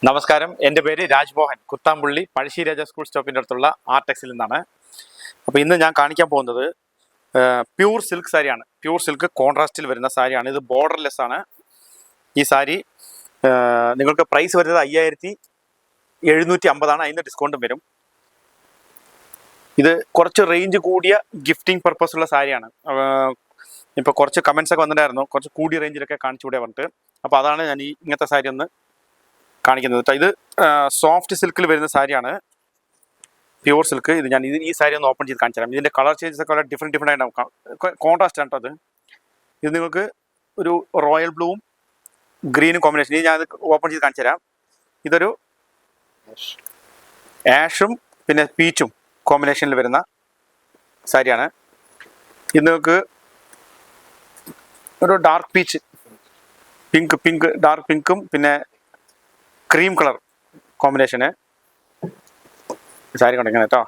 നമസ്കാരം, എൻ്റെ പേര് രാജ്മോഹൻ. കുത്താമ്പുള്ളി പഴശ്ശിരാജ സ്കൂൾ സ്റ്റോപ്പിൻ്റെ അടുത്തുള്ള ആർടെക്സിൽ നിന്നാണ്. അപ്പോൾ ഇന്ന് ഞാൻ കാണിക്കാൻ പോകുന്നത് പ്യൂർ സിൽക്ക് സാരിയാണ്. പ്യൂർ സിൽക്ക് കോൺട്രാസ്റ്റിൽ വരുന്ന സാരിയാണ്. ഇത് ബോർഡർലെസ് ആണ്. ഈ സാരി നിങ്ങൾക്ക് പ്രൈസ് വരുന്നത് 5750 അതിന് ഡിസ്കൗണ്ടും വരും. ഇത് കുറച്ച് റേഞ്ച് കൂടിയ ഗിഫ്റ്റിംഗ് പർപ്പസ് ഉള്ള സാരിയാണ്. ഇപ്പോൾ കുറച്ച് കമൻസ് ഒക്കെ വന്നിട്ടായിരുന്നു, കുറച്ച് കൂടിയ റേഞ്ചിലൊക്കെ കാണിച്ചുകൂടെ പറഞ്ഞിട്ട്. അപ്പോൾ അതാണ് ഞാൻ ഇങ്ങനത്തെ സാരി ഒന്ന് കാണിക്കുന്നത്. ഇത് സോഫ്റ്റ് സിൽക്കിൽ വരുന്ന സാരിയാണ്, പ്യൂർ സിൽക്ക്. ഇത് ഞാൻ ഈ സാരി ഒന്ന് ഓപ്പൺ ചെയ്ത് കാണിച്ചു തരാം. ഇതിൻ്റെ കളർ ചേഞ്ചസ് ഒക്കെ വളരെ ഡിഫറെൻറ്റ് ആയിട്ടുണ്ടാവും, കോൺട്രാസ്റ്റ് ആണ് കേട്ടോ. ഇത് നിങ്ങൾക്ക് ഒരു റോയൽ ബ്ലൂവും ഗ്രീനും കോമ്പിനേഷൻ. ഇത് ഞാൻ ഓപ്പൺ ചെയ്ത് കാണിച്ചു തരാം. ഇതൊരു ആഷും പിന്നെ പീച്ചും കോമ്പിനേഷനിൽ വരുന്ന സാരിയാണ്. ഇത് നിങ്ങൾക്ക് ഒരു ഡാർക്ക് പീച്ച്, പിങ്ക് ഡാർക്ക് പിങ്കും പിന്നെ ക്രീം കളർ കോമ്പിനേഷന് സാരി കൊണ്ടിരിക്കുന്നത് കേട്ടോ.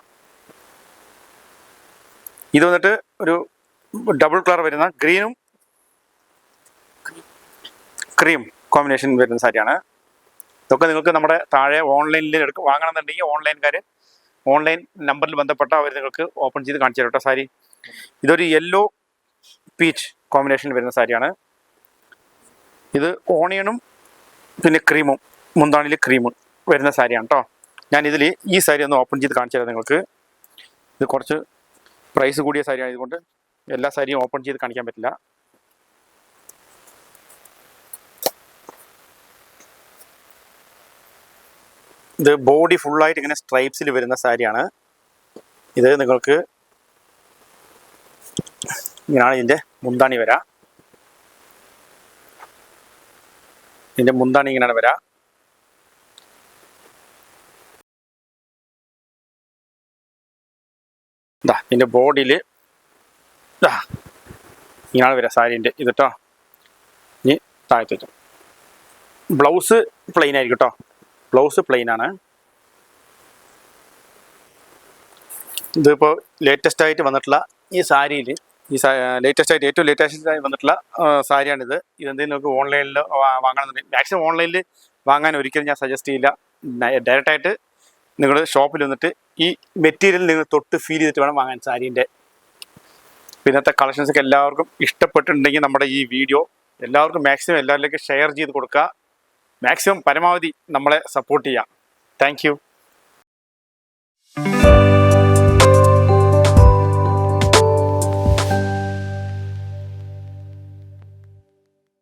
ഇത് വന്നിട്ട് ഒരു ഡബിൾ കളർ വരുന്ന ഗ്രീനും ക്രീം കോമ്പിനേഷൻ വരുന്ന സാരിയാണ്. ഇതൊക്കെ നിങ്ങൾക്ക് നമ്മുടെ താഴെ ഓൺലൈനിൽ വാങ്ങണമെന്നുണ്ടെങ്കിൽ ഓൺലൈൻ നമ്പറിൽ ബന്ധപ്പെട്ട അവർ നിങ്ങൾക്ക് ഓപ്പൺ ചെയ്ത് കാണിച്ചു തരും കേട്ടോ സാരി. ഇതൊരു യെല്ലോ പീച്ച് കോമ്പിനേഷനിൽ വരുന്ന സാരിയാണ്. ഇത് ഓണിയനും പിന്നെ ക്രീമും, മുന്താണിയിൽ ക്രീമും വരുന്ന സാരിയാണ് കേട്ടോ. ഞാൻ ഇതിൽ ഈ സാരി ഒന്ന് ഓപ്പൺ ചെയ്ത് കാണിച്ചു തരാം നിങ്ങൾക്ക്. ഇത് കുറച്ച് പ്രൈസ് കൂടിയ സാരി ആയതുകൊണ്ട് എല്ലാ സാരിയും ഓപ്പൺ ചെയ്ത് കാണിക്കാൻ പറ്റില്ല. ഇത് ബോഡി ഫുള്ളായിട്ട് ഇങ്ങനെ സ്ട്രൈപ്സിൽ വരുന്ന സാരിയാണ്. ഇത് നിങ്ങൾക്ക് ഇങ്ങനെയാണ് ഇതിൻ്റെ മുന്താണി വരാം. ഇതിൻ്റെ മുന്താണി ഇങ്ങനെയാണ് വരാം. ഇതിൻ്റെ ബോഡിയിൽ ഇങ്ങനെയാണ് വരിക സാരീൻ്റെ ഇത് കേട്ടോ. ഇനി താഴത്ത് വെച്ചു. ബ്ലൗസ് പ്ലെയിൻ ആയിരിക്കും കേട്ടോ. ബ്ലൗസ് പ്ലെയിൻ ആണ്. ഇതിപ്പോൾ ലേറ്റസ്റ്റ് ആയിട്ട് വന്നിട്ടുള്ള ഈ സാരിയിൽ ഏറ്റവും ലേറ്റസ്റ്റ് ആയി വന്നിട്ടുള്ള സാരിയാണിത്. ഇതെന്തെങ്കിലും നിങ്ങൾക്ക് ഓൺലൈനിൽ വാങ്ങണമെന്നുണ്ടെങ്കിൽ മാക്സിമം ഓൺലൈനിൽ വാങ്ങാൻ ഒരിക്കലും ഞാൻ സജസ്റ്റ് ചെയ്യില്ല. ഡയറക്റ്റായിട്ട് നിങ്ങൾ ഷോപ്പിൽ വന്നിട്ട് ഈ മെറ്റീരിയൽ നിങ്ങൾ തൊട്ട് ഫീൽ ചെയ്തിട്ട് വേണം വാങ്ങാൻ സാരീൻ്റെ. പിന്നത്തെ കളക്ഷൻസൊക്കെ എല്ലാവർക്കും ഇഷ്ടപ്പെട്ടിട്ടുണ്ടെങ്കിൽ നമ്മുടെ ഈ വീഡിയോ എല്ലാവർക്കും മാക്സിമം എല്ലാവരിലേക്കും ഷെയർ ചെയ്ത് കൊടുക്കുക. മാക്സിമം പരമാവധി നമ്മളെ സപ്പോർട്ട് ചെയ്യാം. Thank you.